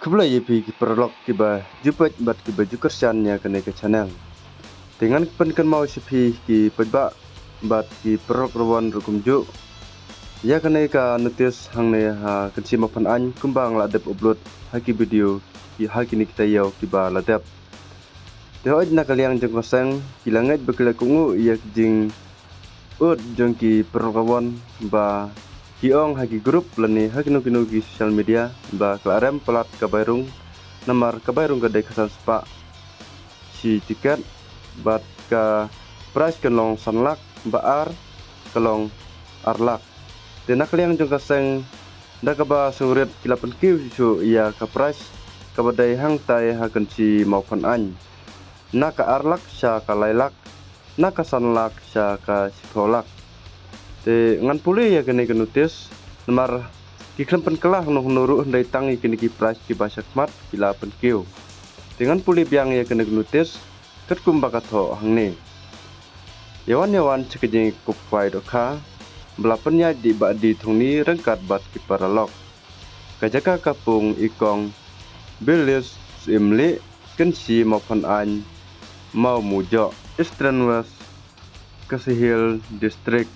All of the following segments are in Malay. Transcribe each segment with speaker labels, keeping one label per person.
Speaker 1: Kebla yepi ki perlok kiba jupat bat kiba jukersannya kene ke channel. Dengan penkan mau sepi ki pejba bat ki perlok rawan rukum juk. Ya kene ka notice hangne ha kensi mapan an kumbang la dep upload haki video ki haki ni kita yau kiba la dep. Teo ajna kaliang jeng koseng kilanget bekle kungu ya jing ut jeng ki perlok rawan ba kiong haki grup lani haki nukinu ki social media ba klarem pelat kabairung namar kabairung gadai kesan sepak si tiket bat ka price kelong sanlak baar kelong arlak tenak liang jong kaseng da kaba surit kilapan kiu su ia ka price kabadai hang tai hakan si maupan an naka arlak sya ka lailak naka sanlak sya ka sipolak te ngan puli ya kene kenutis nomor ki klempen kelah noh nuru ndai tangi kene ki price ki basak mat kila pen kiu dengan puli biang ya kene kenutis ket kum bakato hangne yawan sekejeng kupai doka belapennya di badi thungni rengkat bat ki paralok kajaka kapung ikong bilis imli kensi maupun an mau mujo Eastern West Kasihil District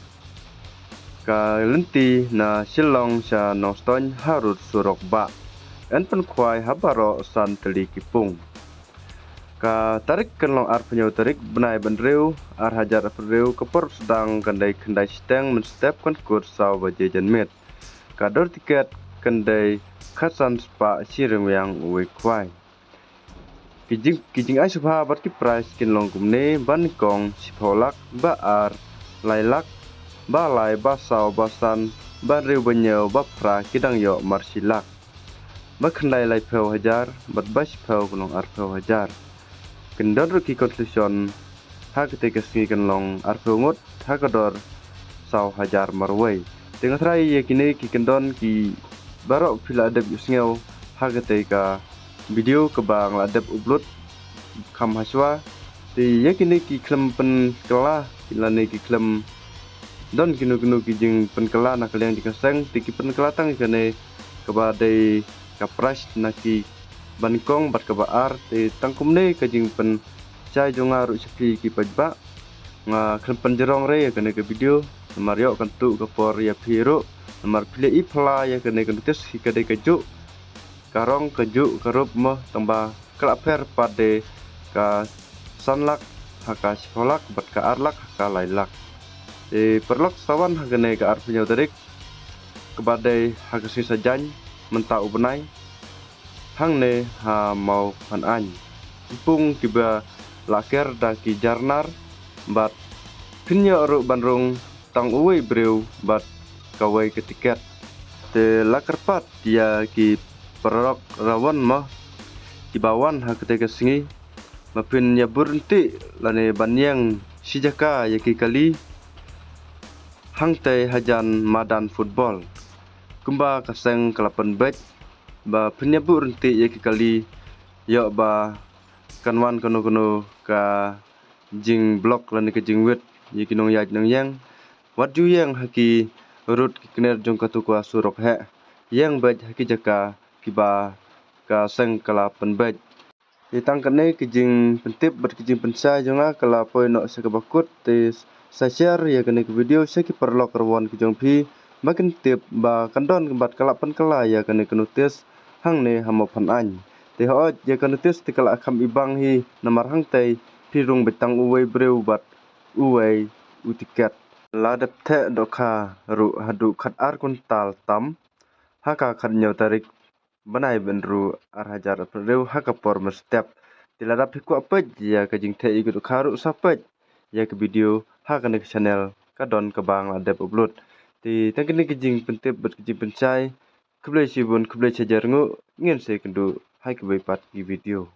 Speaker 1: ka lenti na silong sa noston harut surok ba en pen kwai habaro san teli kipung ka tarik kenlong ar penyo tarik benai benreu ar hajar pereu kepor sedang kendai steng men step kan kur saw baje janmet ka dor tiket kendai khasan spa sirem yang uwe kwai kijing ai subha bat ki price kinlong kumne ban kong sipolak ba ar lailak balai basau basan bareu benyo bapra kidang yo marsilak bakhendai lai pheu hajar bat bas pheu kunong ar pheu hajar kendor ki konklusion ha kete kesngi kenlong ar pheu ngut ha kador sau hajar marwei tengah trai ye kini ki kendon ki barok pila adep yusngeu ha kete ka video kebang la adep upload kam haswa ti ye kini ki klem pen kelah kilane ki klem don kinu kijing penkela nak yang dikaseng tiki penkela tang kene kebadai kapras naki bankong bat kebaar te tangkumne kijing pen cai jonga ru sepi ki pajba nga klem jerong re kene ke video mario kantu kapor ya piro nomor pilih ipla ya kene kentus kade kejuk karong kejuk karup mah tambah kelaper pade ka sanlak haka sifolak bat ka arlak haka lailak perlok sawan hagane ka ar penyo tarik kebadai hagasi sajan mentau benai hangne ha mau pan an pung tiba laker da ki jarnar bat pinyo ru bandrung tang uwe breu bat kawai ke tiket te lakerpat dia ki perlok rawan mah di bawan ha ketika singi mapin ya berhenti lane banyang sijaka ya ki kali hang tei hajan madan football kumba kaseng kelapan bet ba penyabu renti ye kali yo ba kanwan kono ka jing blok lan ke jing wet ye kinong ya nang yang wat ju yang haki rut kiner jong katu kwa surok he yang bet haki jaka kiba ka seng kelapan bet itang kene kijing pentip ber kijing pensa jonga kala poi no sekabakut tes sa share ya kene video seki perlok rawan kijong pi makin tip ba kandon kembat kalapan kala ya kene kenutis hangne hamo pan an te hot ya kenutis tikala akam ibang hi namar hang tei pirung betang uwe breu bat uwe utiket ladap the dokha ru hadu khat ar kuntal tam haka khat nyau tarik banai benru ar hajar pereu haka por step tiladap hiku apet ya kajing the ikut kharu sapet ya ke video ha kene ke channel kadon kebang adep upload ti tangkene kijing pentip bet kijing pencai keblai sibun keblai cajar ngu ngin se kendu hai ke pat ki video